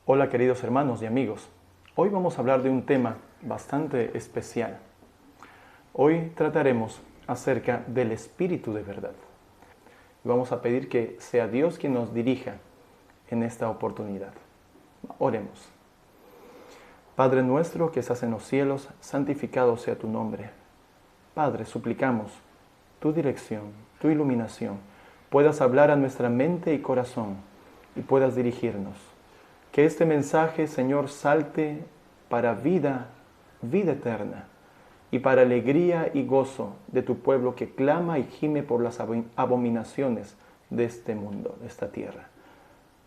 Hola queridos hermanos y amigos, hoy vamos a hablar de un tema bastante especial. Hoy trataremos acerca del Espíritu de verdad. Vamos a pedir que sea Dios quien nos dirija en esta oportunidad. Oremos. Padre nuestro que estás en los cielos, santificado sea tu nombre. Padre, suplicamos tu dirección, tu iluminación, puedas hablar a nuestra mente y corazón y puedas dirigirnos. Que este mensaje, Señor, salte para vida eterna y para alegría y gozo de tu pueblo que clama y gime por las abominaciones de este mundo, de esta tierra.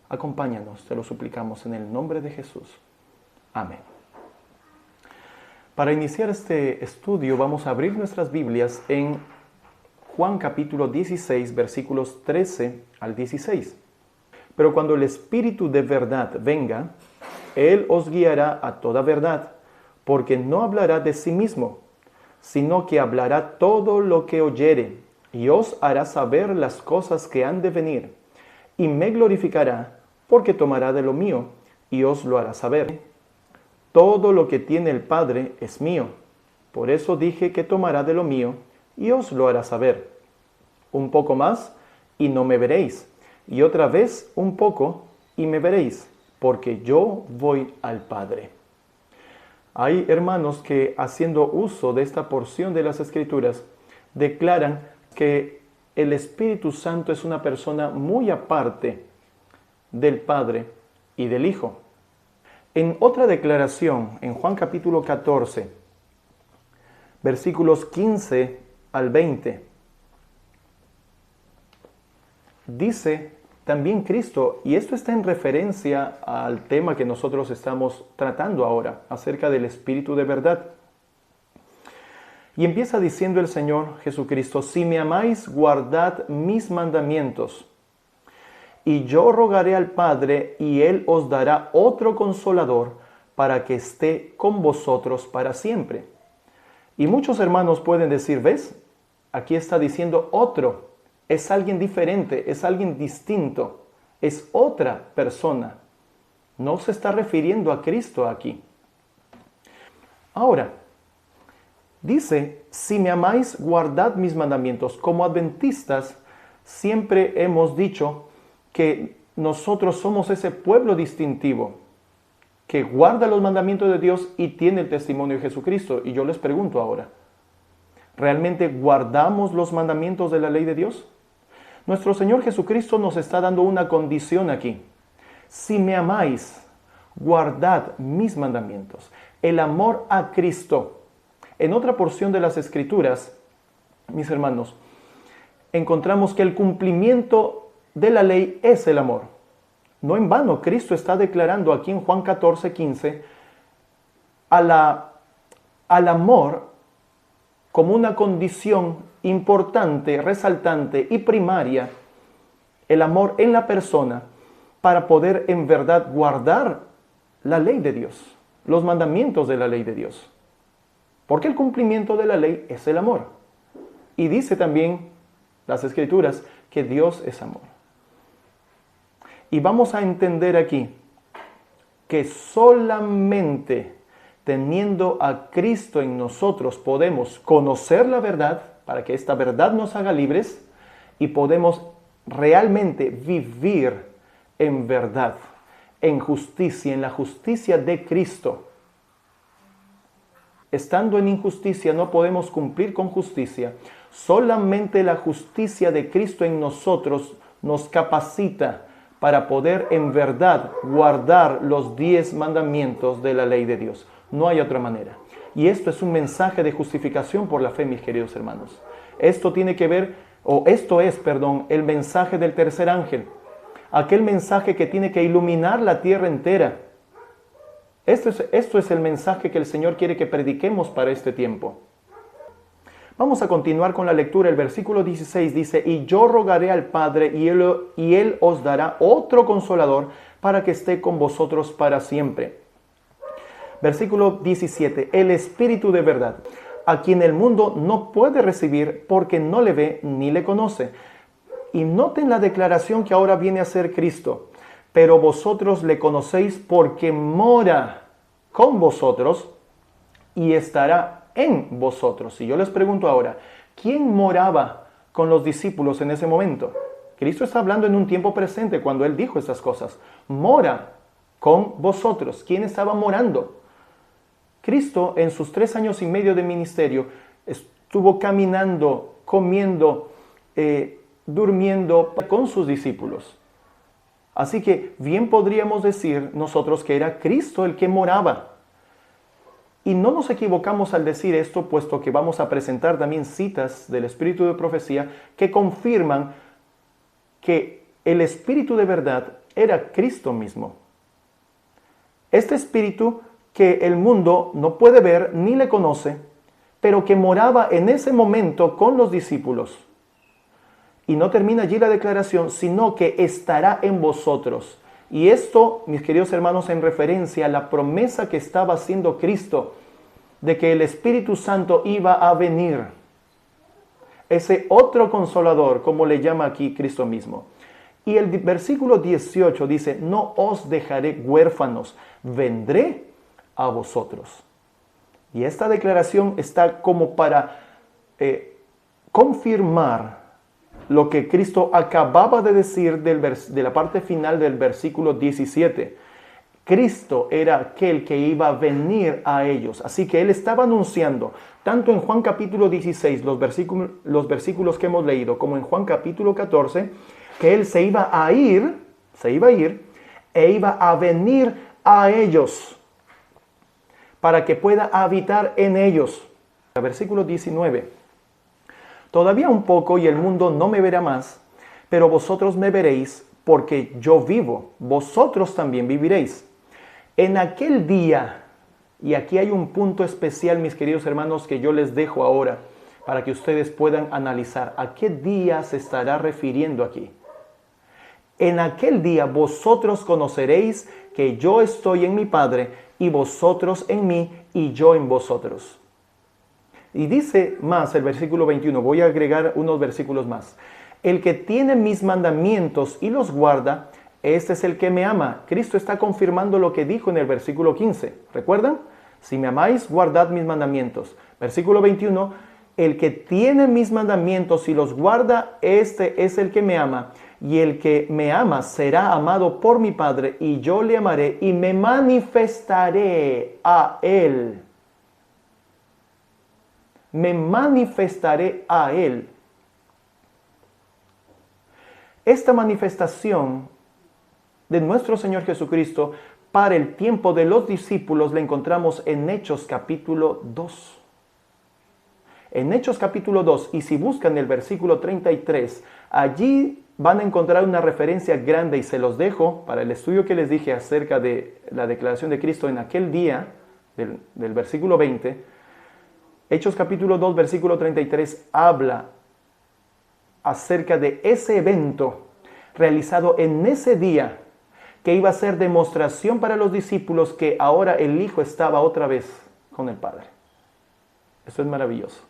Acompáñanos, te lo suplicamos en el nombre de Jesús. Amén. Para iniciar este estudio vamos a abrir nuestras Biblias en Juan capítulo 16, versículos 13 al 16. Pero cuando el Espíritu de verdad venga, Él os guiará a toda verdad, porque no hablará de sí mismo, sino que hablará todo lo que oyere, y os hará saber las cosas que han de venir, y me glorificará, porque tomará de lo mío, y os lo hará saber. Todo lo que tiene el Padre es mío, por eso dije que tomará de lo mío, y os lo hará saber. Un poco más, y no me veréis. Y otra vez un poco y me veréis, porque yo voy al Padre. Hay hermanos que, haciendo uso de esta porción de las Escrituras, declaran que el Espíritu Santo es una persona muy aparte del Padre y del Hijo. En otra declaración, en Juan capítulo 14, versículos 15 al 20, dice también Cristo, y esto está en referencia al tema que nosotros estamos tratando ahora, acerca del Espíritu de verdad. Y empieza diciendo el Señor Jesucristo: si me amáis, guardad mis mandamientos. Y yo rogaré al Padre, y Él os dará otro Consolador, para que esté con vosotros para siempre. Y muchos hermanos pueden decir, ¿ves? Aquí está diciendo otro. Es alguien diferente, es alguien distinto, es otra persona. No se está refiriendo a Cristo aquí. Ahora, dice, si me amáis, guardad mis mandamientos. Como adventistas, siempre hemos dicho que nosotros somos ese pueblo distintivo que guarda los mandamientos de Dios y tiene el testimonio de Jesucristo. Y yo les pregunto ahora, ¿realmente guardamos los mandamientos de la ley de Dios? Nuestro Señor Jesucristo nos está dando una condición aquí. Si me amáis, guardad mis mandamientos. El amor a Cristo. En otra porción de las Escrituras, mis hermanos, encontramos que el cumplimiento de la ley es el amor. No en vano, Cristo está declarando aquí en Juan 14, 15, al amor como una condición importante, resaltante y primaria, el amor en la persona, para poder en verdad guardar la ley de Dios, los mandamientos de la ley de Dios. Porque el cumplimiento de la ley es el amor. Y dice también las Escrituras que Dios es amor. Y vamos a entender aquí que solamente teniendo a Cristo en nosotros podemos conocer la verdad, para que esta verdad nos haga libres, y podemos realmente vivir en verdad, en justicia, en la justicia de Cristo. Estando en injusticia no podemos cumplir con justicia. Solamente la justicia de Cristo en nosotros nos capacita para poder en verdad guardar los 10 mandamientos de la ley de Dios. No hay otra manera. Y esto es un mensaje de justificación por la fe, mis queridos hermanos. Esto es, el mensaje del tercer ángel. Aquel mensaje que tiene que iluminar la tierra entera. Esto es el mensaje que el Señor quiere que prediquemos para este tiempo. Vamos a continuar con la lectura. El versículo 16 dice, y yo rogaré al Padre, y Él os dará otro Consolador, para que esté con vosotros para siempre. Versículo 17, el Espíritu de verdad, a quien el mundo no puede recibir porque no le ve ni le conoce. Y noten la declaración que ahora viene a hacer Cristo. pero vosotros le conocéis porque mora con vosotros y estará en vosotros. Y yo les pregunto ahora, ¿quién moraba con los discípulos en ese momento? Cristo está hablando en un tiempo presente cuando Él dijo estas cosas. Mora con vosotros. ¿Quién estaba morando? Cristo en sus 3 años y medio de ministerio estuvo caminando, comiendo, durmiendo con sus discípulos. Así que bien podríamos decir nosotros que era Cristo el que moraba. Y no nos equivocamos al decir esto, puesto que vamos a presentar también citas del Espíritu de Profecía que confirman que el Espíritu de verdad era Cristo mismo. Este Espíritu que el mundo no puede ver ni le conoce, pero que moraba en ese momento con los discípulos. Y no termina allí la declaración, sino que estará en vosotros. Y esto, mis queridos hermanos, en referencia a la promesa que estaba haciendo Cristo, de que el Espíritu Santo iba a venir. Ese otro consolador, como le llama aquí Cristo mismo. Y el versículo 18 dice, no os dejaré huérfanos, vendré a vosotros. Y esta declaración está como para confirmar lo que Cristo acababa de decir de la parte final del versículo 17. Cristo era aquel que iba a venir a ellos. Así que Él estaba anunciando, tanto en Juan capítulo 16, los versículos que hemos leído, como en Juan capítulo 14, que Él se iba a ir e iba a venir a ellos para que pueda habitar en ellos. Versículo 19. Todavía un poco y el mundo no me verá más, pero vosotros me veréis porque yo vivo, vosotros también viviréis. En aquel día, y aquí hay un punto especial, mis queridos hermanos, que yo les dejo ahora para que ustedes puedan analizar. ¿A qué día se estará refiriendo aquí? En aquel día vosotros conoceréis que yo estoy en mi Padre y vosotros en mí y yo en vosotros. Y dice más el versículo 21, voy a agregar unos versículos más. El que tiene mis mandamientos y los guarda, este es el que me ama. Cristo está confirmando lo que dijo en el versículo 15. ¿Recuerdan? Si me amáis, guardad mis mandamientos. Versículo 21, el que tiene mis mandamientos y los guarda, este es el que me ama. Y el que me ama será amado por mi Padre, y yo le amaré y me manifestaré a él. Me manifestaré a él. Esta manifestación de nuestro Señor Jesucristo para el tiempo de los discípulos la encontramos en Hechos capítulo 2. En Hechos capítulo 2, y si buscan el versículo 33, allí van a encontrar una referencia grande, y se los dejo para el estudio que les dije acerca de la declaración de Cristo en aquel día, del versículo 20. Hechos capítulo 2, versículo 33, habla acerca de ese evento realizado en ese día, que iba a ser demostración para los discípulos que ahora el Hijo estaba otra vez con el Padre. Esto es maravilloso,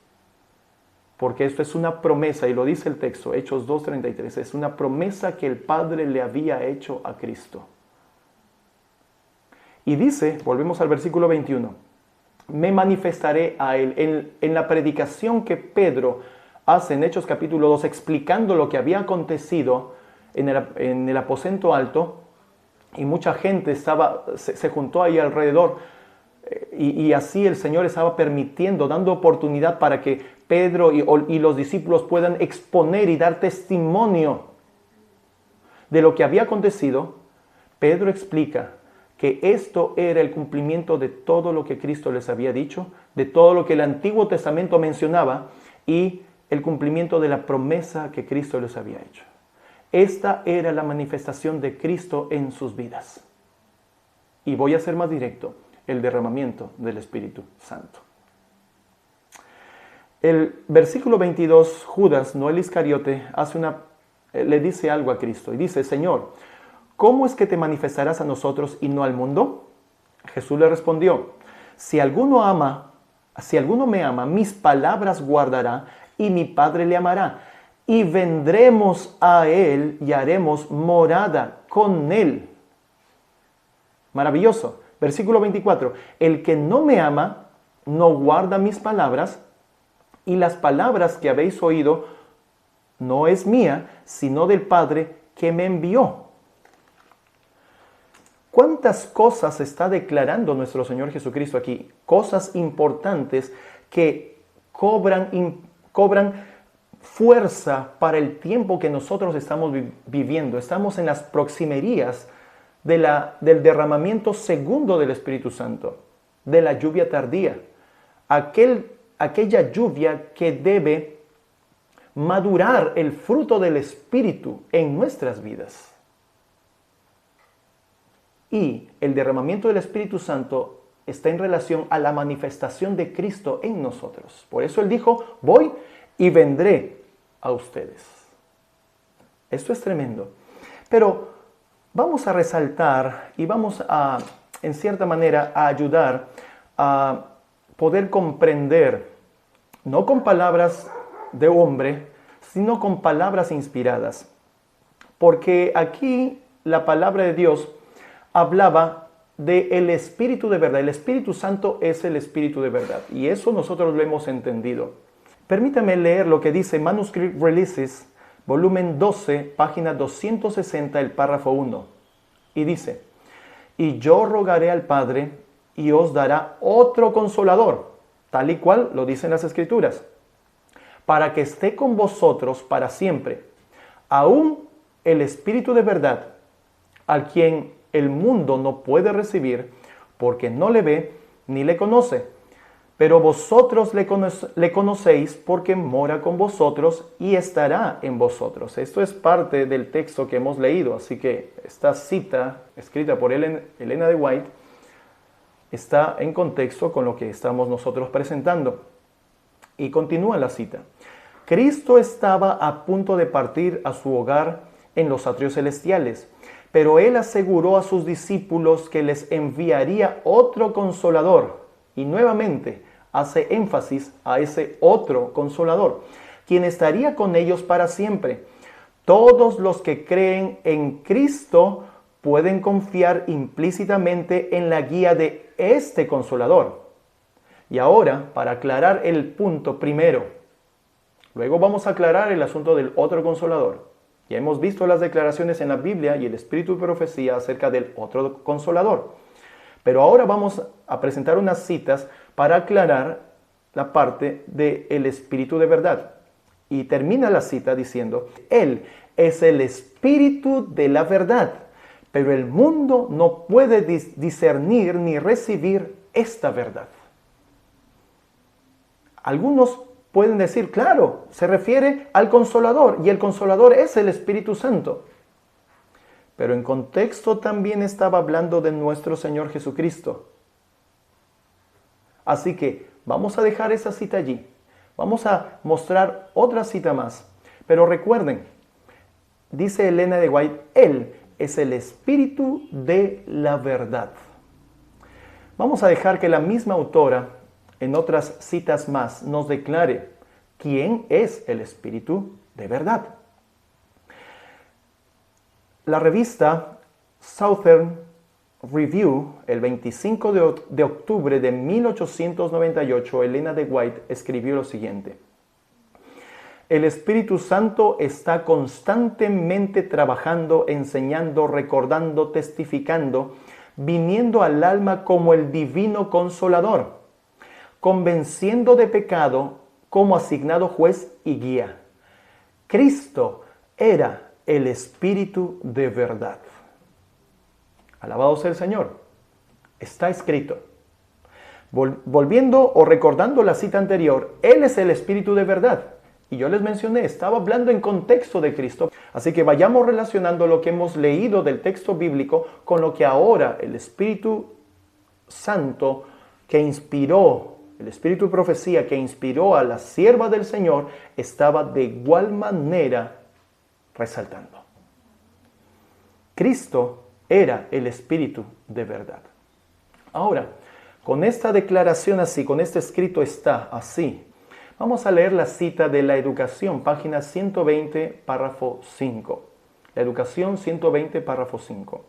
porque esto es una promesa, y lo dice el texto, Hechos 2:33, es una promesa que el Padre le había hecho a Cristo. Y dice, volvemos al versículo 21, me manifestaré a él. En la predicación que Pedro hace en Hechos capítulo 2, explicando lo que había acontecido en el aposento alto, y mucha gente se juntó ahí alrededor, y así el Señor estaba permitiendo, dando oportunidad para que Pedro y los discípulos puedan exponer y dar testimonio de lo que había acontecido. Pedro explica que esto era el cumplimiento de todo lo que Cristo les había dicho, de todo lo que el Antiguo Testamento mencionaba, y el cumplimiento de la promesa que Cristo les había hecho. Esta era la manifestación de Cristo en sus vidas. Y voy a ser más directo, el derramamiento del Espíritu Santo. El versículo 22, Judas, no el Iscariote, le dice algo a Cristo y dice, Señor, ¿cómo es que te manifestarás a nosotros y no al mundo? Jesús le respondió, si alguno me ama, mis palabras guardará y mi Padre le amará. Y vendremos a él y haremos morada con él. Maravilloso. Versículo 24. El que no me ama, no guarda mis palabras, y las palabras que habéis oído no es mía, sino del Padre que me envió. ¿Cuántas cosas está declarando nuestro Señor Jesucristo aquí? Cosas importantes que cobran fuerza para el tiempo que nosotros estamos viviendo. Estamos en las proximerías del derramamiento segundo del Espíritu Santo, de la lluvia tardía. Aquella lluvia que debe madurar el fruto del Espíritu en nuestras vidas. Y el derramamiento del Espíritu Santo está en relación a la manifestación de Cristo en nosotros. Por eso Él dijo, voy y vendré a ustedes. Esto es tremendo. Pero vamos a resaltar y vamos a, en cierta manera, a ayudar a poder comprender, no con palabras de hombre, sino con palabras inspiradas. Porque aquí la palabra de Dios hablaba del Espíritu de verdad. El Espíritu Santo es el Espíritu de verdad. Y eso nosotros lo hemos entendido. Permítame leer lo que dice Manuscript Releases, volumen 12, página 260, el párrafo 1. Y dice, y yo rogaré al Padre y os dará otro consolador, tal y cual lo dicen las Escrituras, para que esté con vosotros para siempre, aún el Espíritu de verdad, al quien el mundo no puede recibir, porque no le ve ni le conoce. Pero vosotros le conocéis porque mora con vosotros y estará en vosotros. Esto es parte del texto que hemos leído, así que esta cita escrita por Elena de White está en contexto con lo que estamos nosotros presentando. Y continúa la cita. Cristo estaba a punto de partir a su hogar en los atrios celestiales, pero Él aseguró a sus discípulos que les enviaría otro consolador. Y nuevamente hace énfasis a ese otro consolador, quien estaría con ellos para siempre. Todos los que creen en Cristo pueden confiar implícitamente en la guía de este consolador. Y ahora, para aclarar el punto primero, luego vamos a aclarar el asunto del otro consolador. Ya hemos visto las declaraciones en la Biblia y el Espíritu de Profecía acerca del otro consolador. Pero ahora vamos a presentar unas citas para aclarar la parte del Espíritu de verdad. Y termina la cita diciendo, Él es el Espíritu de la verdad, pero el mundo no puede discernir ni recibir esta verdad. Algunos pueden decir, claro, se refiere al Consolador, y el Consolador es el Espíritu Santo. Pero en contexto también estaba hablando de nuestro Señor Jesucristo. Así que vamos a dejar esa cita allí. Vamos a mostrar otra cita más. Pero recuerden, dice Elena de White, Él es el Espíritu de la verdad. Vamos a dejar que la misma autora, en otras citas más, nos declare quién es el Espíritu de verdad. La revista Southern Review, el 25 de octubre de 1898, Elena de White escribió lo siguiente. El Espíritu Santo está constantemente trabajando, enseñando, recordando, testificando, viniendo al alma como el divino consolador, convenciendo de pecado como asignado juez y guía. Cristo era el Espíritu de verdad. Alabado sea el Señor. Está escrito. Volviendo o recordando la cita anterior, Él es el Espíritu de verdad. Y yo les mencioné, estaba hablando en contexto de Cristo. Así que vayamos relacionando lo que hemos leído del texto bíblico con lo que ahora el Espíritu Santo que inspiró, el Espíritu de Profecía que inspiró a la sierva del Señor, estaba de igual manera resaltando. Cristo era el Espíritu de verdad. Ahora, con esta declaración así, con este escrito está así, vamos a leer la cita de la Educación, página 120, párrafo 5. La Educación 120, párrafo 5.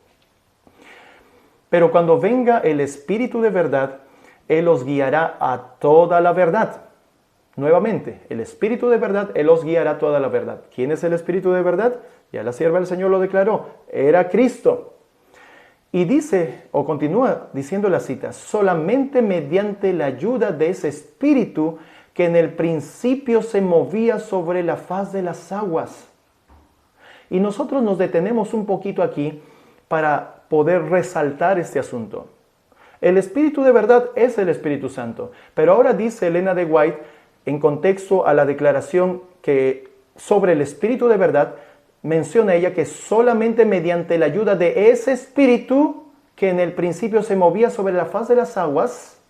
Pero cuando venga el Espíritu de verdad, Él os guiará a toda la verdad. Nuevamente, el Espíritu de verdad, Él os guiará a toda la verdad. ¿Quién es el Espíritu de verdad? Ya la sierva del Señor lo declaró. Era Cristo. Y dice, o continúa diciendo la cita, solamente mediante la ayuda de ese Espíritu que en el principio se movía sobre la faz de las aguas. Y nosotros nos detenemos un poquito aquí para poder resaltar este asunto. El Espíritu de verdad es el Espíritu Santo. Pero ahora dice Elena de White, en contexto a la declaración que sobre el Espíritu de verdad, menciona ella que solamente mediante la ayuda de ese Espíritu que en el principio se movía sobre la faz de las aguas,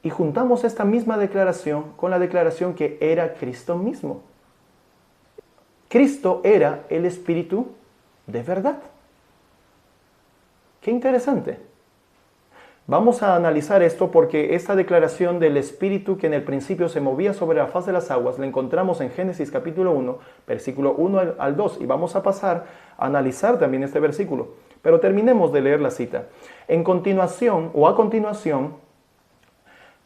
y juntamos esta misma declaración con la declaración que era Cristo mismo. Cristo era el Espíritu de verdad. Qué interesante. Vamos a analizar esto porque esta declaración del Espíritu que en el principio se movía sobre la faz de las aguas la encontramos en Génesis capítulo 1, versículo 1 al 2, y vamos a pasar a analizar también este versículo. Pero terminemos de leer la cita. A continuación,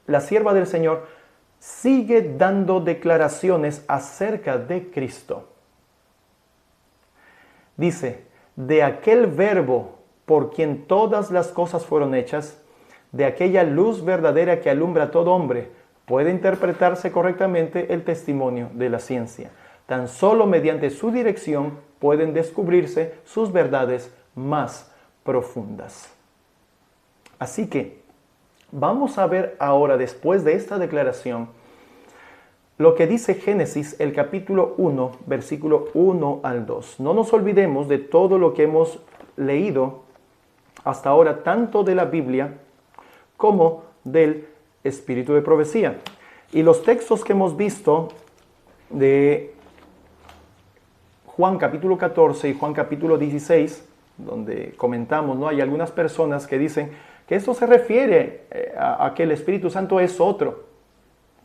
la sierva del Señor sigue dando declaraciones acerca de Cristo. Dice, de aquel verbo por quien todas las cosas fueron hechas, de aquella luz verdadera que alumbra a todo hombre, puede interpretarse correctamente el testimonio de la ciencia. Tan solo mediante su dirección pueden descubrirse sus verdades más profundas. Así que vamos a ver ahora, después de esta declaración, lo que dice Génesis, el capítulo 1, versículo 1 al 2. No nos olvidemos de todo lo que hemos leído hasta ahora, tanto de la Biblia como del espíritu de profecía. Y los textos que hemos visto de Juan capítulo 14 y Juan capítulo 16, donde comentamos, ¿no? Hay algunas personas que dicen que esto se refiere a que el Espíritu Santo es otro.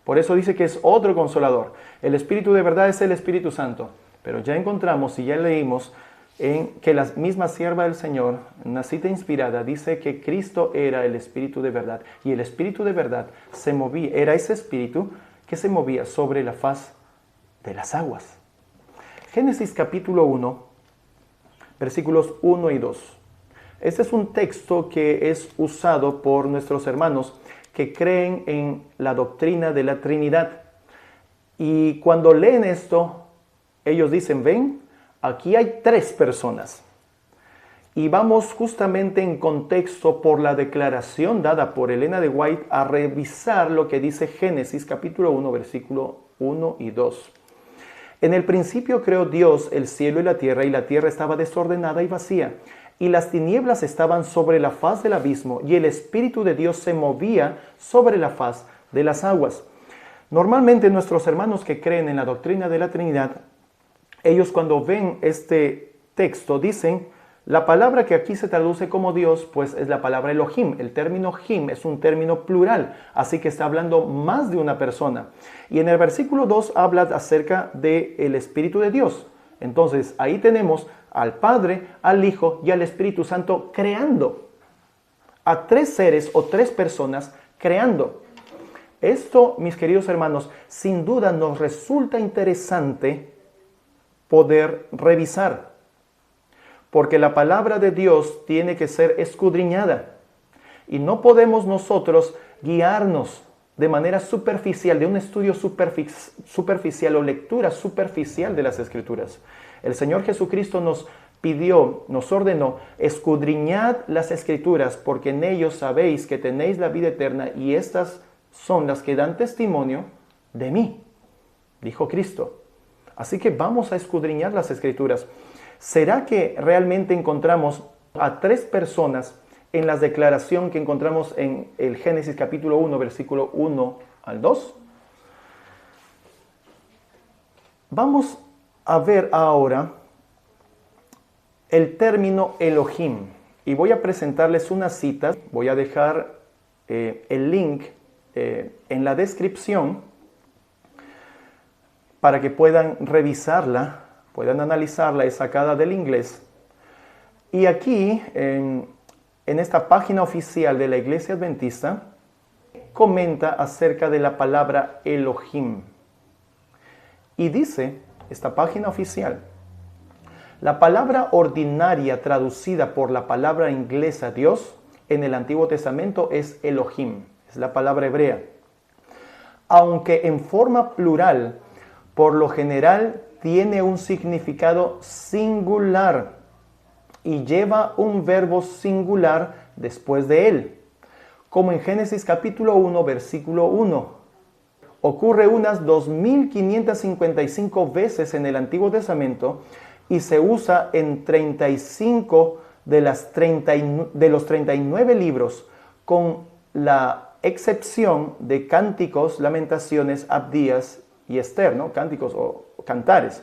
Por eso dice que es otro consolador. El Espíritu de verdad es el Espíritu Santo. Pero ya encontramos y ya leímos en que la misma sierva del Señor, en una cita inspirada, dice que Cristo era el Espíritu de verdad. Y el Espíritu de verdad se movía, era ese Espíritu que se movía sobre la faz de las aguas. Génesis capítulo 1, versículos 1 y 2. Este es un texto que es usado por nuestros hermanos que creen en la doctrina de la Trinidad. Y cuando leen esto, ellos dicen, ven, aquí hay 3 personas. Y vamos justamente en contexto por la declaración dada por Elena de White a revisar lo que dice Génesis capítulo 1, versículo 1 y 2. En el principio creó Dios el cielo y la tierra estaba desordenada y vacía, y las tinieblas estaban sobre la faz del abismo, y el Espíritu de Dios se movía sobre la faz de las aguas. Normalmente nuestros hermanos que creen en la doctrina de la Trinidad, ellos cuando ven este texto dicen, la palabra que aquí se traduce como Dios, pues es la palabra Elohim. El término Him es un término plural, así que está hablando más de una persona. Y en el versículo 2 habla acerca del Espíritu de Dios. Entonces ahí tenemos al Padre, al Hijo y al Espíritu Santo creando. A 3 seres o 3 personas creando. Esto, mis queridos hermanos, sin duda nos resulta interesante poder revisar. Porque la palabra de Dios tiene que ser escudriñada. Y no podemos nosotros guiarnos de manera superficial, de un estudio superficial o lectura superficial de las Escrituras. El Señor Jesucristo nos pidió, nos ordenó, escudriñad las Escrituras, porque en ellos sabéis que tenéis la vida eterna y estas son las que dan testimonio de mí, dijo Cristo. Así que vamos a escudriñar las Escrituras. ¿Será que realmente encontramos a 3 personas en la declaración que encontramos en el Génesis capítulo 1, versículo 1 al 2? Vamos a ver ahora el término Elohim. Y voy a presentarles una cita. Voy a dejar el link en la descripción para que puedan revisarla, puedan analizarla, es sacada del inglés. Y aquí, en esta página oficial de la Iglesia Adventista, comenta acerca de la palabra Elohim. Y dice, esta página oficial, la palabra ordinaria traducida por la palabra inglesa Dios en el Antiguo Testamento es Elohim, es la palabra hebrea. Aunque en forma plural, por lo general tiene un significado singular y lleva un verbo singular después de él, como en Génesis capítulo 1, versículo 1. Ocurre unas 2555 veces en el Antiguo Testamento y se usa en 35 de los 39 libros, con la excepción de Cánticos, Lamentaciones, Abdías y Esther, ¿no? Cánticos o cantares.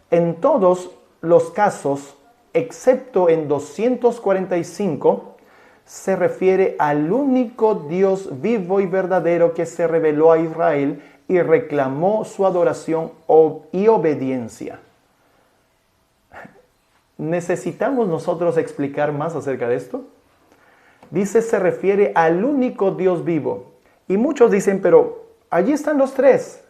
En todos los casos, excepto en 245, se refiere al único Dios vivo y verdadero que se reveló a Israel y reclamó su adoración y obediencia. ¿Necesitamos nosotros explicar más acerca de esto? Dice, se refiere al único Dios vivo. Y muchos dicen, pero allí están los tres,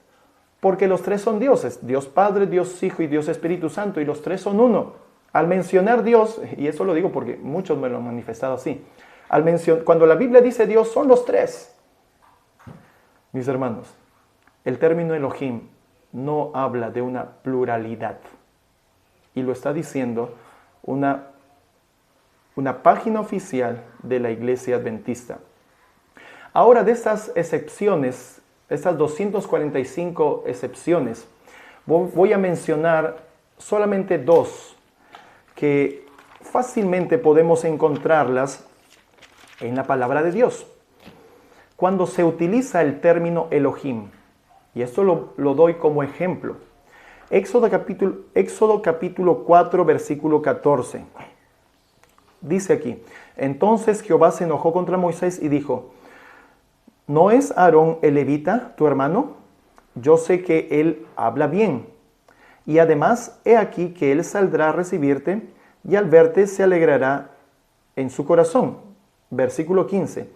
porque los tres son dioses, Dios Padre, Dios Hijo y Dios Espíritu Santo, y los tres son uno. Al mencionar Dios, y eso lo digo porque muchos me lo han manifestado así, cuando la Biblia dice Dios, son los tres. Mis hermanos, el término Elohim no habla de una pluralidad. Y lo está diciendo una página oficial de la Iglesia Adventista. Ahora, de estas excepciones, estas 245 excepciones, voy a mencionar solamente dos que fácilmente podemos encontrarlas en la palabra de Dios. Cuando se utiliza el término Elohim, y esto lo doy como ejemplo, Éxodo capítulo 4, versículo 14. Dice aquí, entonces Jehová se enojó contra Moisés y dijo, ¿no es Aarón el levita, tu hermano? Yo sé que él habla bien. Y además, he aquí que él saldrá a recibirte y al verte se alegrará en su corazón. Versículo 15.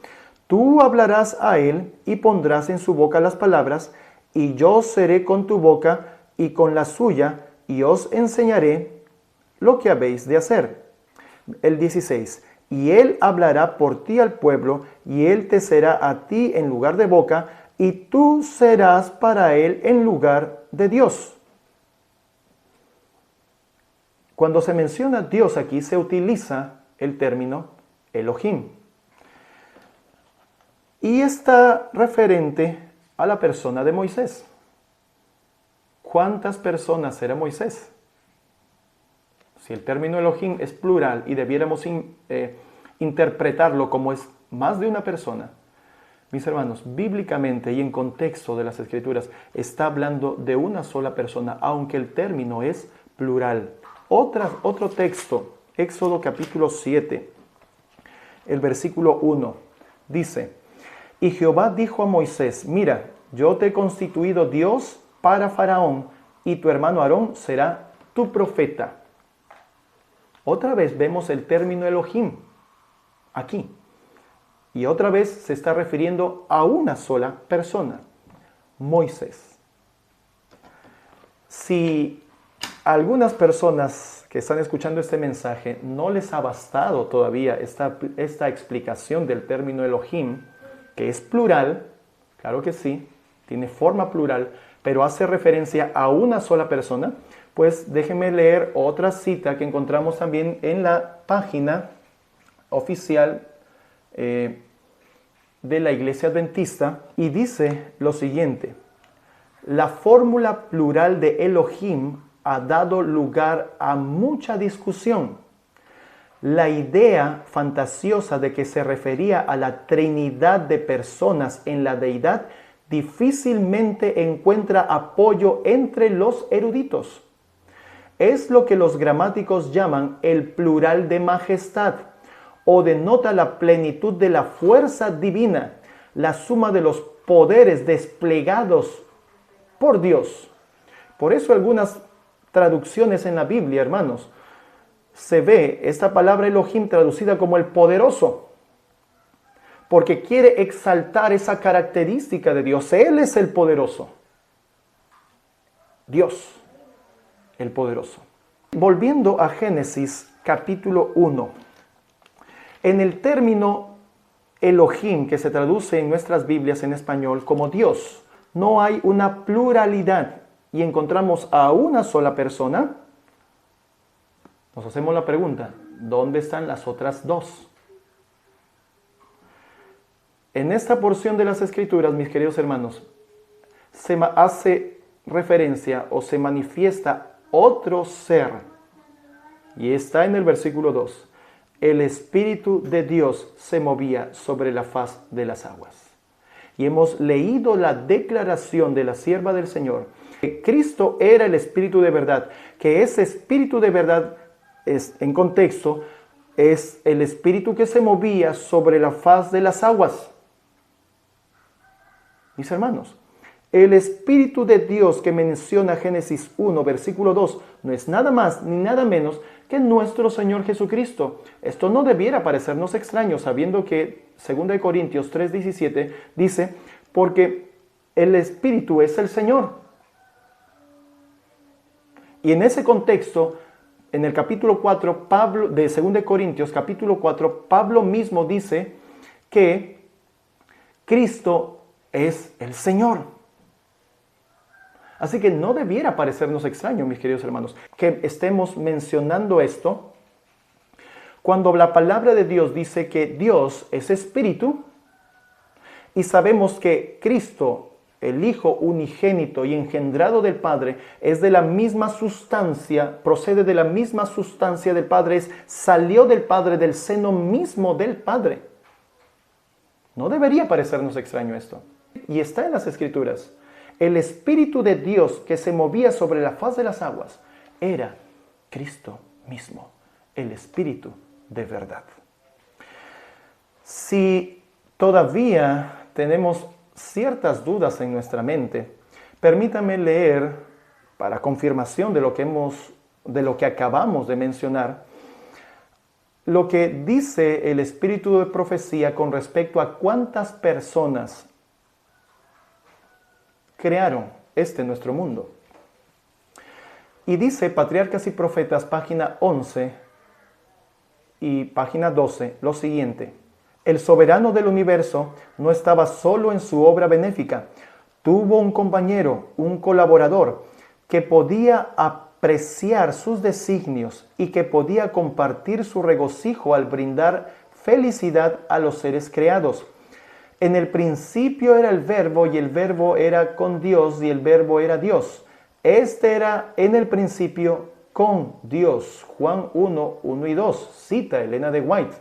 Tú hablarás a él y pondrás en su boca las palabras, y yo seré con tu boca y con la suya, y os enseñaré lo que habéis de hacer. El 16. Y él hablará por ti al pueblo, y él te será a ti en lugar de boca, y tú serás para él en lugar de Dios. Cuando se menciona Dios aquí, se utiliza el término Elohim. Y está referente a la persona de Moisés. ¿Cuántas personas era Moisés? Si el término Elohim es plural y debiéramos interpretarlo como es más de una persona, mis hermanos, bíblicamente y en contexto de las Escrituras, está hablando de una sola persona, aunque el término es plural. Otro texto, Éxodo capítulo 7, el versículo 1, dice, y Jehová dijo a Moisés, mira, yo te he constituido Dios para Faraón, y tu hermano Aarón será tu profeta. Otra vez vemos el término Elohim aquí. Y otra vez se está refiriendo a una sola persona, Moisés. Si a algunas personas que están escuchando este mensaje no les ha bastado todavía esta explicación del término Elohim, que es plural, claro que sí, tiene forma plural, pero hace referencia a una sola persona, pues déjenme leer otra cita que encontramos también en la página oficial de la Iglesia Adventista, y dice lo siguiente: la fórmula plural de Elohim ha dado lugar a mucha discusión. La idea fantasiosa de que se refería a la trinidad de personas en la deidad difícilmente encuentra apoyo entre los eruditos. Es lo que los gramáticos llaman el plural de majestad, o denota la plenitud de la fuerza divina, la suma de los poderes desplegados por Dios. Por eso algunas traducciones en la Biblia, hermanos, se ve esta palabra Elohim traducida como el poderoso, porque quiere exaltar esa característica de Dios. Él es el poderoso. Dios, el poderoso. Volviendo a Génesis capítulo 1, en el término Elohim, que se traduce en nuestras Biblias en español como Dios, no hay una pluralidad y encontramos a una sola persona. Nos hacemos la pregunta, ¿dónde están las otras dos? En esta porción de las Escrituras, mis queridos hermanos, se hace referencia o se manifiesta otro ser. Y está en el versículo 2. El Espíritu de Dios se movía sobre la faz de las aguas. Y hemos leído la declaración de la sierva del Señor, que Cristo era el Espíritu de verdad, que ese Espíritu de verdad, en contexto, es el Espíritu que se movía sobre la faz de las aguas. Mis hermanos, el Espíritu de Dios que menciona Génesis 1, versículo 2, no es nada más ni nada menos que nuestro Señor Jesucristo. Esto no debiera parecernos extraño, sabiendo que 2 Corintios 3:17 dice, porque el Espíritu es el Señor. Y en ese contexto, en el capítulo 4 de 2 Corintios, capítulo 4, Pablo mismo dice que Cristo es el Señor. Así que no debiera parecernos extraño, mis queridos hermanos, que estemos mencionando esto cuando la palabra de Dios dice que Dios es espíritu y sabemos que Cristo, el Hijo unigénito y engendrado del Padre, es de la misma sustancia, procede de la misma sustancia del Padre, salió del Padre, del seno mismo del Padre. No debería parecernos extraño esto. Y está en las Escrituras. El Espíritu de Dios que se movía sobre la faz de las aguas era Cristo mismo, el Espíritu de verdad. Si todavía tenemos ciertas dudas en nuestra mente, permítame leer, para confirmación de lo que acabamos de mencionar, lo que dice el Espíritu de profecía con respecto a cuántas personas crearon nuestro mundo. Y dice Patriarcas y Profetas, página 11 y página 12, lo siguiente: el soberano del universo no estaba solo en su obra benéfica, tuvo un compañero, un colaborador, que podía apreciar sus designios y que podía compartir su regocijo al brindar felicidad a los seres creados. En el principio era el Verbo, y el Verbo era con Dios, y el Verbo era Dios. Este era en el principio con Dios. Juan 1, 1 y 2. Cita Elena de White.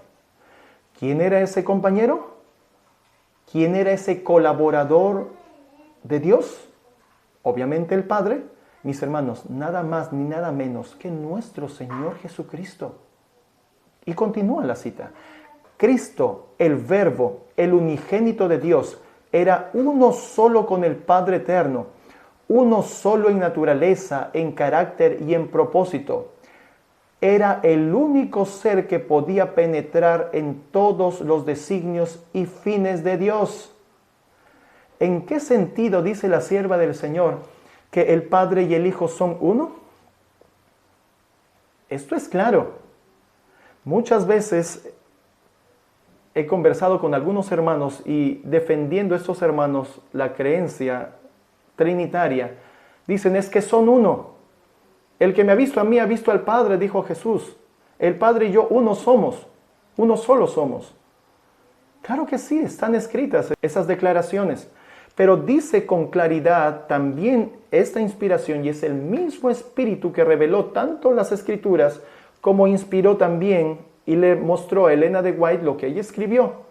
¿Quién era ese compañero? ¿Quién era ese colaborador de Dios? Obviamente el Padre. Mis hermanos, nada más ni nada menos que nuestro Señor Jesucristo. Y continúa la cita. Cristo, el Verbo, el unigénito de Dios, era uno solo con el Padre eterno, uno solo en naturaleza, en carácter y en propósito. Era el único ser que podía penetrar en todos los designios y fines de Dios. ¿En qué sentido dice la sierva del Señor que el Padre y el Hijo son uno? Esto es claro. Muchas veces he conversado con algunos hermanos y defendiendo a estos hermanos la creencia trinitaria, dicen es que son uno. El que me ha visto a mí ha visto al Padre, dijo Jesús. El Padre y yo uno somos, uno solo somos. Claro que sí, están escritas esas declaraciones, pero dice con claridad también esta inspiración, y es el mismo Espíritu que reveló tanto las Escrituras como inspiró también y le mostró a Elena de White lo que ella escribió,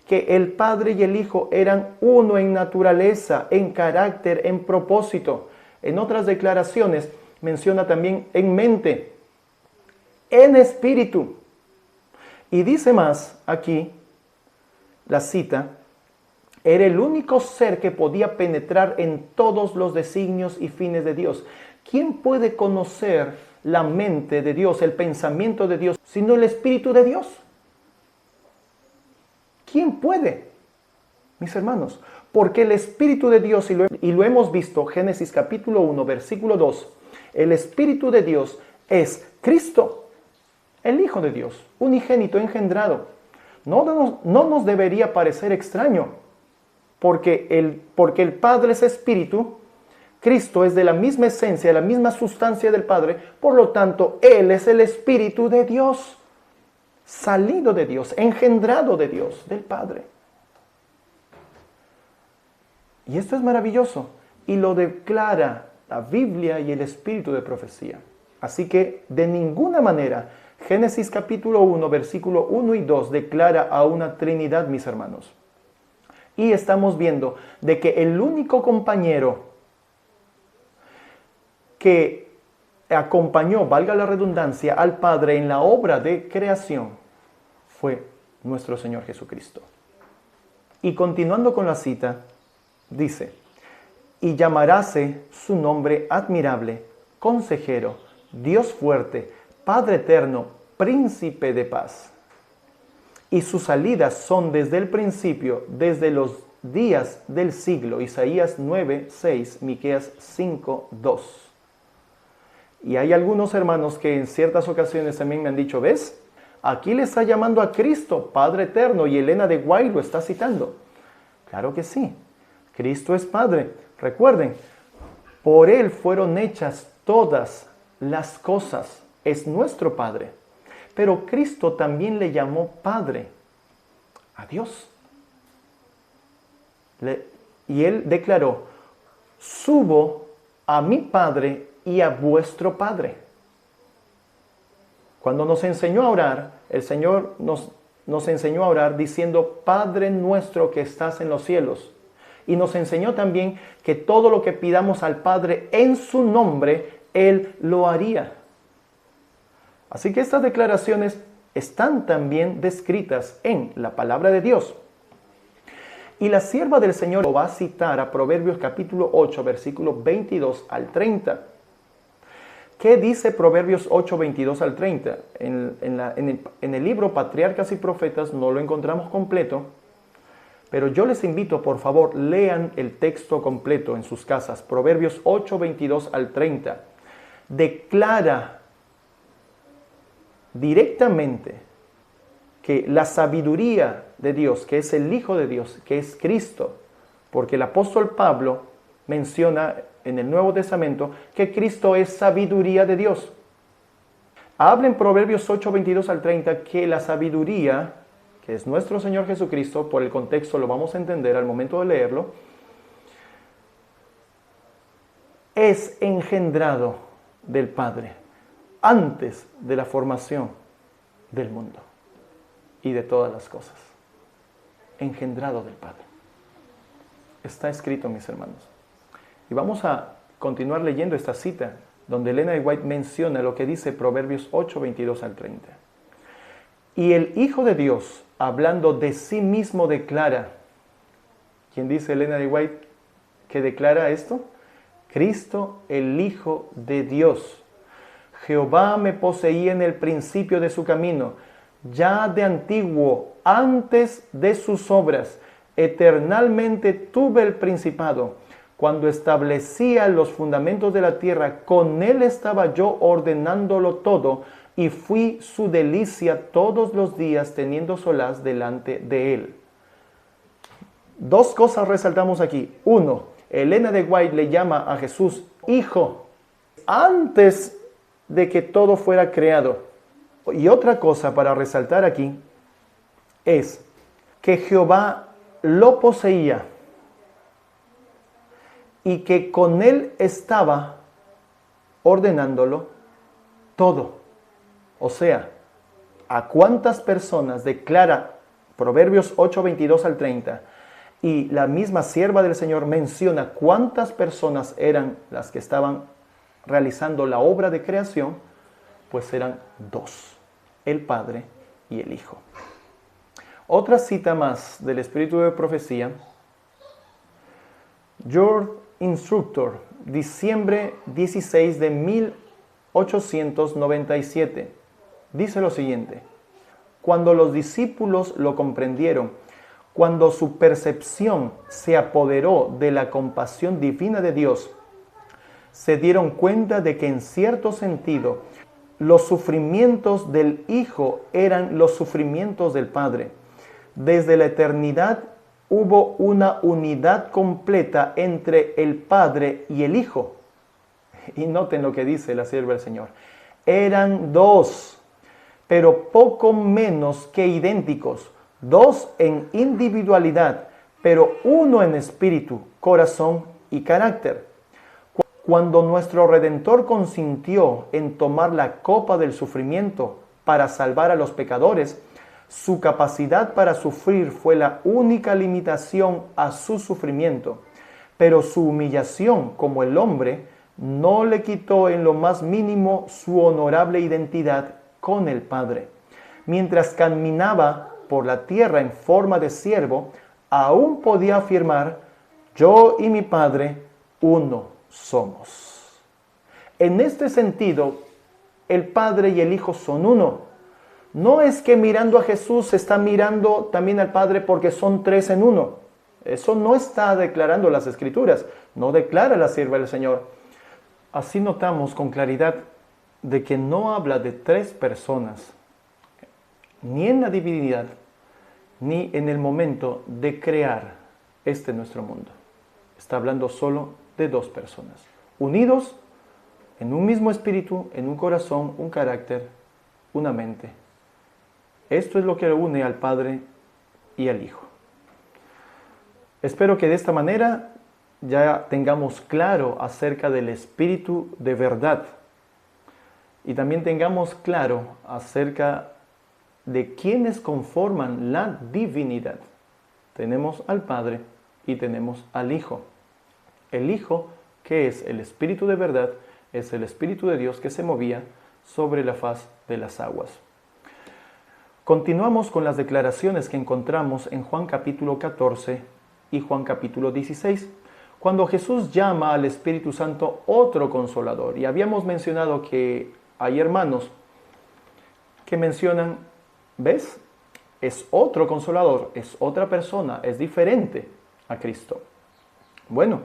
que el Padre y el Hijo eran uno en naturaleza, en carácter, en propósito. En otras declaraciones menciona también en mente, en espíritu. Y dice más aquí, la cita, era el único ser que podía penetrar en todos los designios y fines de Dios. ¿Quién puede conocer la mente de Dios, el pensamiento de Dios, sino el Espíritu de Dios. ¿Quién puede? Mis hermanos, porque el Espíritu de Dios, y lo hemos visto, Génesis capítulo 1, versículo 2, el Espíritu de Dios es Cristo, el Hijo de Dios, unigénito, engendrado. No nos debería parecer extraño, porque el Padre es Espíritu, Cristo es de la misma esencia, de la misma sustancia del Padre, por lo tanto, Él es el Espíritu de Dios, salido de Dios, engendrado de Dios, del Padre. Y esto es maravilloso, y lo declara la Biblia y el Espíritu de profecía. Así que, de ninguna manera, Génesis capítulo 1, versículo 1 y 2 declara a una Trinidad, mis hermanos. Y estamos viendo de que el único compañero que acompañó, valga la redundancia, al Padre en la obra de creación fue nuestro Señor Jesucristo. Y continuando con la cita, dice, y llamaráse su nombre admirable, consejero, Dios fuerte, Padre eterno, príncipe de paz. Y sus salidas son desde el principio, desde los días del siglo. Isaías 9, 6, Miqueas 5, 2. Y hay algunos hermanos que en ciertas ocasiones también me han dicho, ¿ves? Aquí le está llamando a Cristo, Padre eterno, y Elena de White lo está citando. Claro que sí, Cristo es Padre. Recuerden, por Él fueron hechas todas las cosas, es nuestro Padre. Pero Cristo también le llamó Padre a Dios. Y Él declaró, subo a mi Padre y a vuestro Padre. Cuando nos enseñó a orar, el Señor nos enseñó a orar diciendo, Padre nuestro que estás en los cielos. Y nos enseñó también que todo lo que pidamos al Padre en su nombre, Él lo haría. Así que estas declaraciones están también descritas en la palabra de Dios. Y la sierva del Señor lo va a citar a Proverbios capítulo 8, versículos 22 al 30. ¿Qué dice Proverbios 8, 22 al 30? En el libro Patriarcas y Profetas no lo encontramos completo, pero yo les invito, por favor, lean el texto completo en sus casas. Proverbios 8, 22 al 30. Declara directamente que la sabiduría de Dios, que es el Hijo de Dios, que es Cristo, porque el apóstol Pablo menciona en el Nuevo Testamento que Cristo es sabiduría de Dios. Habla en Proverbios 8, 22 al 30 que la sabiduría, que es nuestro Señor Jesucristo, por el contexto lo vamos a entender al momento de leerlo, es engendrado del Padre antes de la formación del mundo y de todas las cosas. Engendrado del Padre. Está escrito, mis hermanos. Y vamos a continuar leyendo esta cita donde Elena de White menciona lo que dice Proverbios 8, 22 al 30. Y el Hijo de Dios, hablando de sí mismo, declara. ¿Quién dice Elena de White que declara esto? Cristo, el Hijo de Dios. Jehová me poseía en el principio de su camino, ya de antiguo, antes de sus obras, eternalmente tuve el principado. Cuando establecía los fundamentos de la tierra, con él estaba yo ordenándolo todo, y fui su delicia todos los días, teniendo solaz delante de él. Dos cosas resaltamos aquí. Uno, Elena de White le llama a Jesús Hijo antes de que todo fuera creado. Y otra cosa para resaltar aquí es que Jehová lo poseía y que con él estaba ordenándolo todo. O sea, ¿a cuántas personas declara Proverbios 8, 22 al 30? Y la misma sierva del Señor menciona cuántas personas eran las que estaban realizando la obra de creación. Pues eran dos, el Padre y el Hijo. Otra cita más del Espíritu de Profecía. Your Instructor, diciembre 16 de 897. Dice lo siguiente: cuando los discípulos lo comprendieron, cuando su percepción se apoderó de la compasión divina de Dios, se dieron cuenta de que en cierto sentido los sufrimientos del Hijo eran los sufrimientos del Padre. Desde la eternidad hubo una unidad completa entre el Padre y el Hijo. Y noten lo que dice la sierva del Señor. Eran dos, pero poco menos que idénticos. Dos en individualidad, pero uno en espíritu, corazón y carácter. Cuando nuestro Redentor consintió en tomar la copa del sufrimiento para salvar a los pecadores, su capacidad para sufrir fue la única limitación a su sufrimiento, pero su humillación como el hombre no le quitó en lo más mínimo su honorable identidad con el Padre. Mientras caminaba por la tierra en forma de siervo, aún podía afirmar: yo y mi Padre uno somos. En este sentido, el Padre y el Hijo son uno. No es que mirando a Jesús se está mirando también al Padre porque son tres en uno. Eso no está declarando las Escrituras, no declara la sierva del Señor. Así notamos con claridad de que no habla de tres personas, ni en la divinidad, ni en el momento de crear nuestro mundo. Está hablando solo de dos personas, unidos en un mismo espíritu, en un corazón, un carácter, una mente. Esto es lo que une al Padre y al Hijo. Espero que de esta manera ya tengamos claro acerca del Espíritu de verdad y también tengamos claro acerca de quiénes conforman la divinidad. Tenemos al Padre y tenemos al Hijo. El Hijo, que es el Espíritu de verdad, es el Espíritu de Dios que se movía sobre la faz de las aguas. Continuamos con las declaraciones que encontramos en Juan capítulo 14 y Juan capítulo 16, cuando Jesús llama al Espíritu Santo otro consolador. Y habíamos mencionado que hay hermanos que mencionan, ¿ves? Es otro consolador, es otra persona, es diferente a Cristo. Bueno,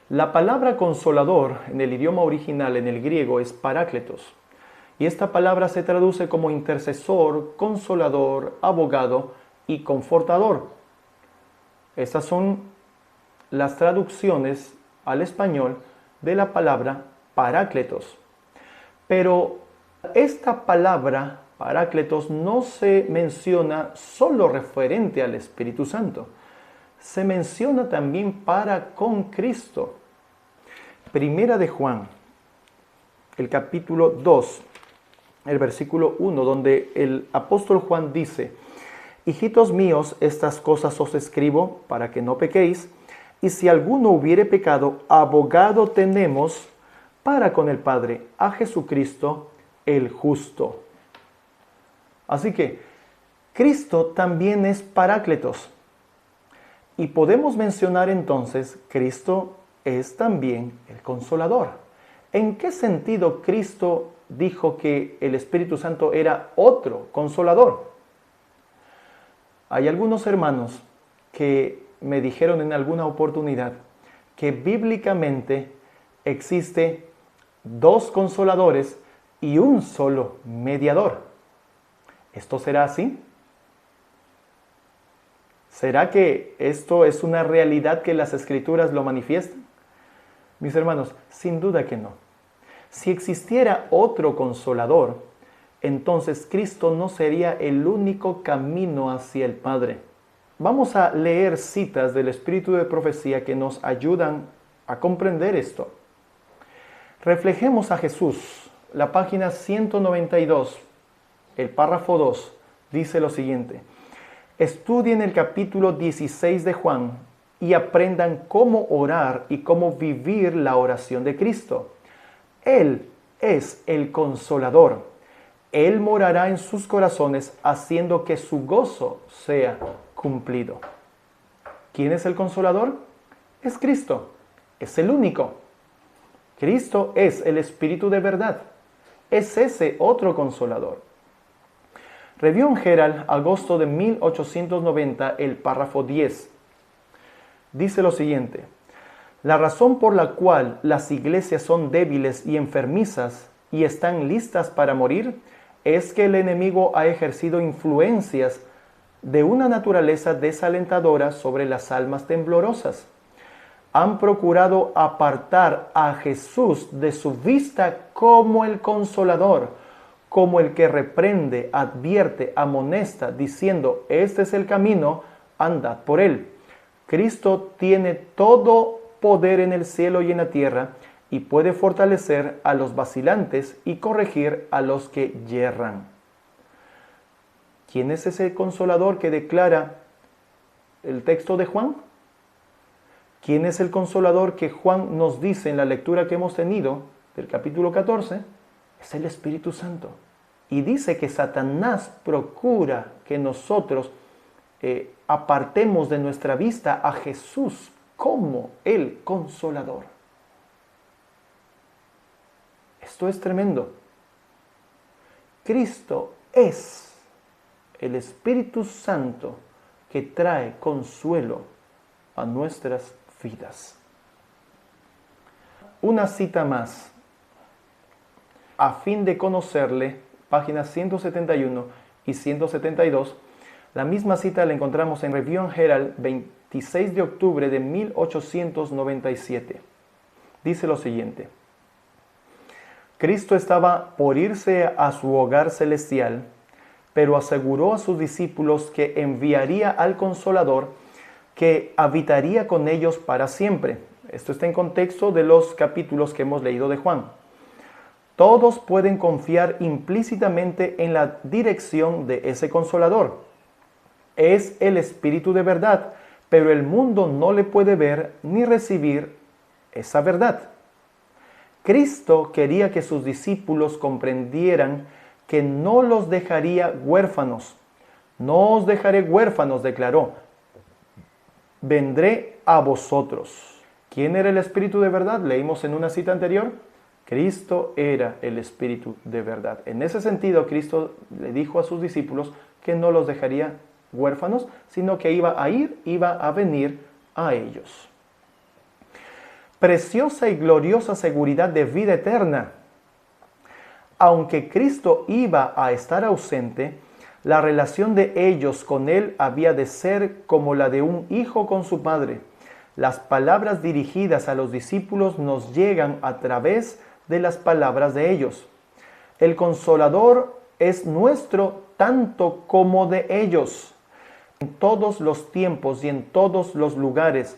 la palabra consolador en el idioma original, en el griego, es parácletos. Y esta palabra se traduce como intercesor, consolador, abogado y confortador. Estas son las traducciones al español de la palabra parácletos. Pero esta palabra parácletos no se menciona solo referente al Espíritu Santo. Se menciona también para con Cristo. Primera de Juan, el capítulo 2. El versículo 1, donde el apóstol Juan dice: hijitos míos, estas cosas os escribo para que no pequéis, y si alguno hubiere pecado, abogado tenemos para con el Padre, a Jesucristo el justo. Así que Cristo también es parácletos. Y podemos mencionar entonces, Cristo es también el consolador. ¿En qué sentido Cristo dijo que el Espíritu Santo era otro consolador? Hay algunos hermanos que me dijeron en alguna oportunidad que bíblicamente existe dos consoladores y un solo mediador. ¿Esto será así? ¿Será que esto es una realidad que las Escrituras lo manifiestan? Mis hermanos, sin duda que no. Si existiera otro consolador, entonces Cristo no sería el único camino hacia el Padre. Vamos a leer citas del Espíritu de Profecía que nos ayudan a comprender esto. Reflejemos a Jesús. La página 192, el párrafo 2, dice lo siguiente: estudien el capítulo 16 de Juan y aprendan cómo orar y cómo vivir la oración de Cristo. Él es el consolador. Él morará en sus corazones haciendo que su gozo sea cumplido. ¿Quién es el consolador? Es Cristo. Es el único. Cristo es el Espíritu de verdad. es ese otro consolador. Review and Herald, agosto de 1890, el párrafo 10. Dice lo siguiente: la razón por la cual las iglesias son débiles y enfermizas y están listas para morir es que el enemigo ha ejercido influencias de una naturaleza desalentadora sobre las almas temblorosas. Han procurado apartar a Jesús de su vista como el consolador, como el que reprende, advierte, amonesta, diciendo: este es el camino, andad por él. Cristo tiene todo poder en el cielo y en la tierra y puede fortalecer a los vacilantes y corregir a los que yerran. ¿Quién es ese consolador que declara el texto de Juan? ¿Quién es el consolador que Juan nos dice en la lectura que hemos tenido del capítulo 14? Es el Espíritu Santo. Y dice que Satanás procura que nosotros apartemos de nuestra vista a Jesús como el consolador. Esto es tremendo. Cristo es el Espíritu Santo que trae consuelo a nuestras vidas. Una cita más. A fin de conocerle, páginas 171 y 172, la misma cita la encontramos en Review and Herald, 26 de octubre de 1897. Dice lo siguiente: Cristo estaba por irse a su hogar celestial, pero aseguró a sus discípulos que enviaría al Consolador que habitaría con ellos para siempre. Esto está en contexto de los capítulos que hemos leído de Juan. Todos pueden confiar implícitamente en la dirección de ese Consolador. Es el Espíritu de verdad, pero el mundo no le puede ver ni recibir esa verdad. Cristo quería que sus discípulos comprendieran que no los dejaría huérfanos. No os dejaré huérfanos, declaró. Vendré a vosotros. ¿Quién era el Espíritu de verdad? Leímos en una cita anterior. Cristo era el Espíritu de verdad. En ese sentido, Cristo le dijo a sus discípulos que no los dejaría huérfanos, sino que iba a venir a ellos. Preciosa y gloriosa seguridad de vida eterna. Aunque Cristo iba a estar ausente, la relación de ellos con Él había de ser como la de un hijo con su padre. Las palabras dirigidas a los discípulos nos llegan a través de las palabras de ellos. El Consolador es nuestro tanto como de ellos. En todos los tiempos y en todos los lugares,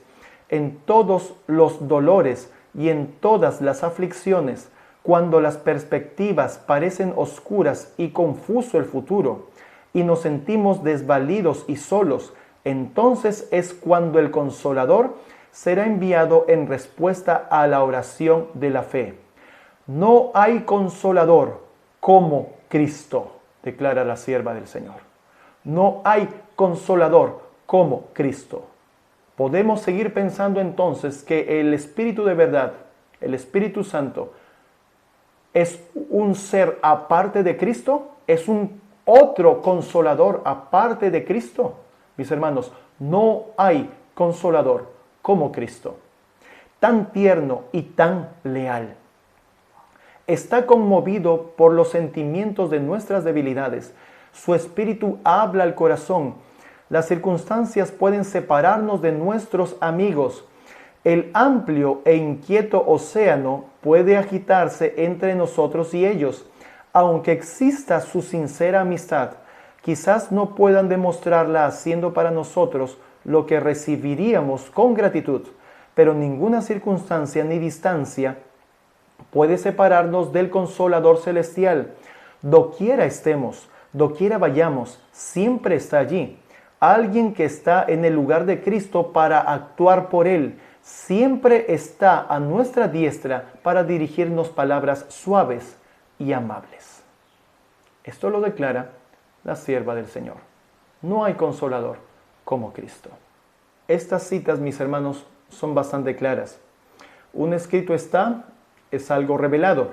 en todos los dolores y en todas las aflicciones, cuando las perspectivas parecen oscuras y confuso el futuro, y nos sentimos desvalidos y solos, entonces es cuando el Consolador será enviado en respuesta a la oración de la fe. No hay consolador como Cristo, declara la sierva del Señor. No hay consolador como Cristo. Podemos seguir pensando entonces que el Espíritu de verdad, el Espíritu Santo, es un ser aparte de Cristo, es un otro consolador aparte de Cristo. Mis hermanos, no hay consolador como Cristo, tan tierno y tan leal. Está conmovido por los sentimientos de nuestras debilidades. Su espíritu habla al corazón. Las circunstancias pueden separarnos de nuestros amigos. El amplio e inquieto océano puede agitarse entre nosotros y ellos. Aunque exista su sincera amistad, quizás no puedan demostrarla haciendo para nosotros lo que recibiríamos con gratitud, pero ninguna circunstancia ni distancia puede separarnos del Consolador celestial. Doquiera estemos, doquiera vayamos, siempre está allí. Alguien que está en el lugar de Cristo para actuar por Él, siempre está a nuestra diestra para dirigirnos palabras suaves y amables. Esto lo declara la sierva del Señor. No hay consolador como Cristo. Estas citas, mis hermanos, son bastante claras. Un escrito está, es algo revelado.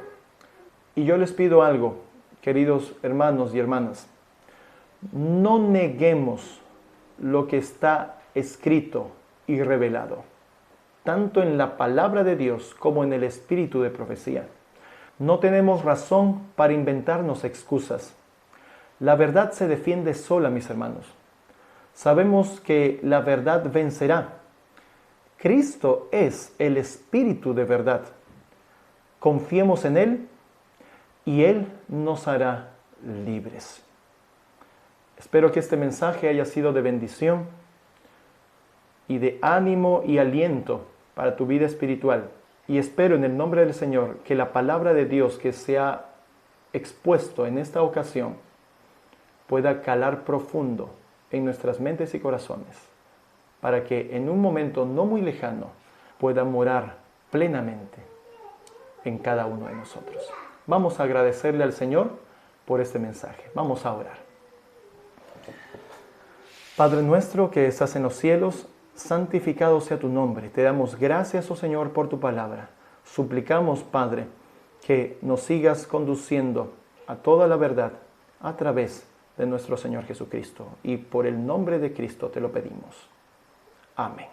Y yo les pido algo, queridos hermanos y hermanas. No neguemos lo que está escrito y revelado, tanto en la palabra de Dios como en el espíritu de profecía. No tenemos razón para inventarnos excusas. La verdad se defiende sola, mis hermanos. Sabemos que la verdad vencerá. Cristo es el espíritu de verdad. Confiemos en Él y Él nos hará libres. Espero que este mensaje haya sido de bendición y de ánimo y aliento para tu vida espiritual. Y espero en el nombre del Señor que la palabra de Dios que se ha expuesto en esta ocasión pueda calar profundo en nuestras mentes y corazones, para que en un momento no muy lejano pueda morar plenamente en cada uno de nosotros. Vamos a agradecerle al Señor por este mensaje. Vamos a orar. Padre nuestro que estás en los cielos, santificado sea tu nombre. Te damos gracias, oh Señor, por tu palabra. Suplicamos, Padre, que nos sigas conduciendo a toda la verdad a través de nuestro Señor Jesucristo. Y por el nombre de Cristo te lo pedimos. Amén.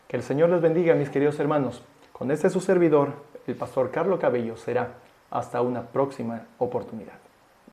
Que el Señor les bendiga, mis queridos hermanos. Con este su servidor, el pastor Carlos Cabello, será hasta una próxima oportunidad.